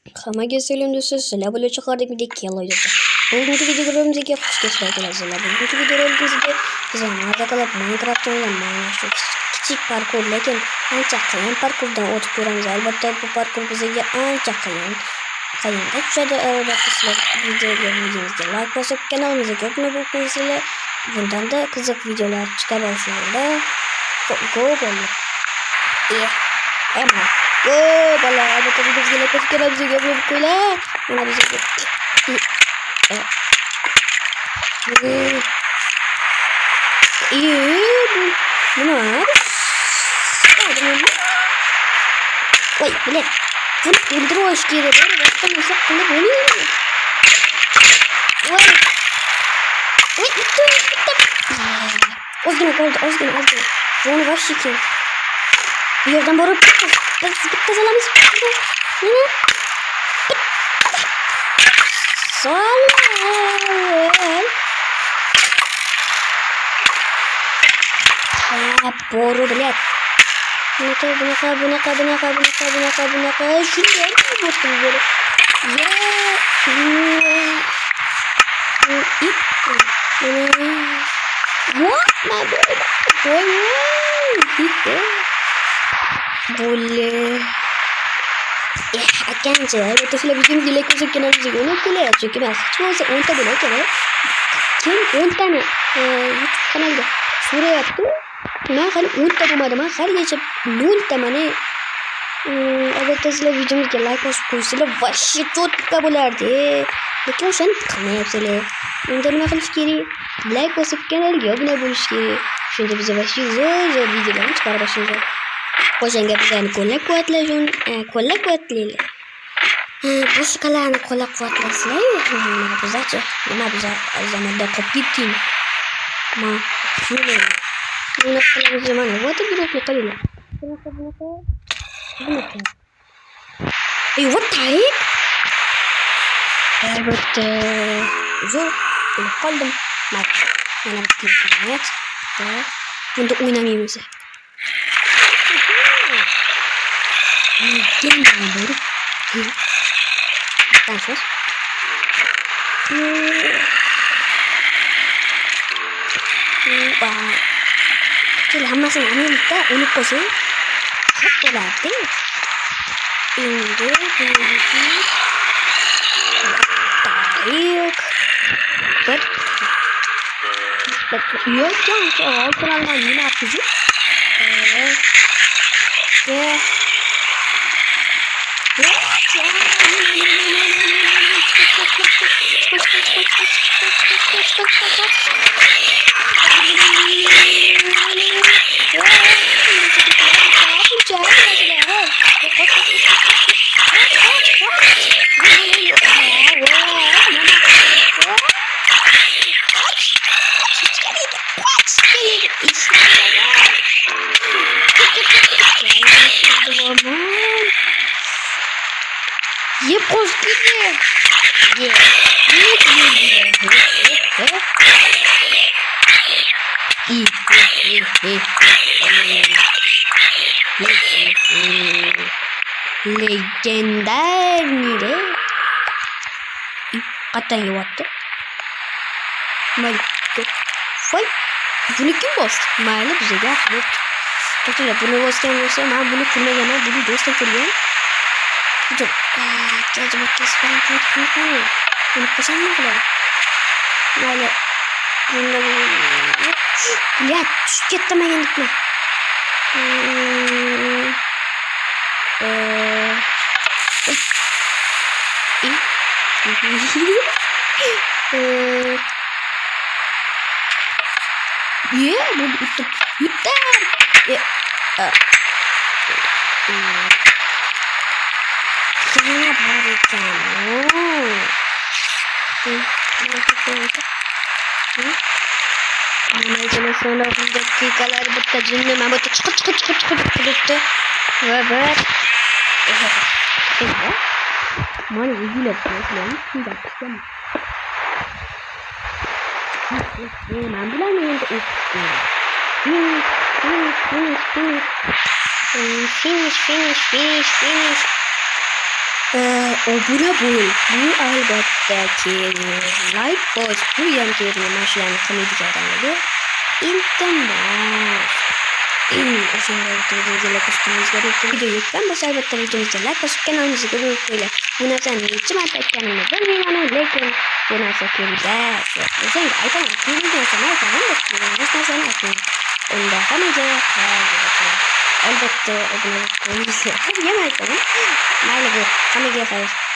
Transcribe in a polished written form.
Hammaga salom do'stlar, sizlar bilan chiqardimdek kelayapti. Bugungi videolarımizga xush kelibsizlar. Bugungi videolarımizda biz mazza qilib Minecraft o'ynaymiz. Kichik parkur, lekin ancha qiyin parkurdan o'tib ko'ramiz. Albatta bu parkur bizga ancha qiyin. Qiyinga tushadi. Albatta sizlar videomizga like bosib, kanalimizga obuna bo'lib qo'ysanglar, bundan da qiziq videolar chiqa boshlaydi. Go bola. Emma. Go bola. Albatta bizga like bosib, kanalimizga obuna bo'lib qo'yinglar. Mana bizga Bunlar. Ой, блядь. Тут дрожки, ребята, что мы все поняли. Ой. Ой, что это? Ozgina. Bunu вообще kim? Bu yerdan borib bitta salamiz. Nima? Salom. Boru, блядь. Bunaqa. Shunday bo'lsin böyle. Akkancha, bu sizlar bizim dilek o'zib kanalingizga o'ynab ko'ryapsiz, chunki men hech bo'lmasa 10 ta bo'lak kerak. Kim 10 tani YouTube kanalda so'rayapti. Men hali 10 ta bo'lmadim, haligacha 0 ta mana. Albatta sizlar videomizga like bosib qo'ysanglar, vashshi cho'tka bo'lardi. Lekin o'shani qilmayapsizlar. Unda nima qilish kerak? Like bosib kanalga obuna bo'lish kerak. Shunda biz vashshi zo'r videolarni chiqarib boshlaymiz. O'shanga bizlarni qo'llab-quvvatlaylar. Boshqalarni qo'llab-quvvatlasizlar. Bizlarchi nima bizlar zamonda qolib ketdik. Buni qilamiz mana. Vota guruhni qilinglar. Bunaqa. What type? Albatta. Zo'r bo'lib qoldim. Mana bu imkoniyat. Bunda o'ynamaymiz. Gelin böyle. Başlıyoruz. Şöyle hammasını anlayıp da onu koyayım. Hep böyle değil mi? Şimdi yok ya, altından yine atacağım. Yep, hoş gidiyor. Legendar nere? Katan yoğattı. Vay. Bunu kim bastı? Mayla bize gel. Bakın bunu bastığımızda ben bunu kullanamam. Bunu dostum kullanamam. Dur. Acaba kesmem gerekiyor. Bunu kazanmak lazım. Böyle. Блядь, что-то моя не понимаю. Sonra bu dakikalar bitti. Cinle ben böyle çıkıp ve böyle mani ilgili yapıyorum. Şimdi bakacağım. Ben bilemeyim de finish. obuna bo'l. Bu albatta kerak. Like bos. Bu ham kerak. Mana shu ham qilmaydigan odamlarga iltimos. O'shanda videoga like bosganingizga video yo'qdan bo'lsa albatta videomizga like bosib kanalimizga obuna bo'linglar. Bu narsani necha marta aytganimni bilmayman, lekin bu narsa kerak. O'shanga aytaman, kerak narsani aytaman, hech narsani aytmayman. Unda hammaga albatta obuna bo'linglar. Yana aytaman. Mayli bu hammaga xayr.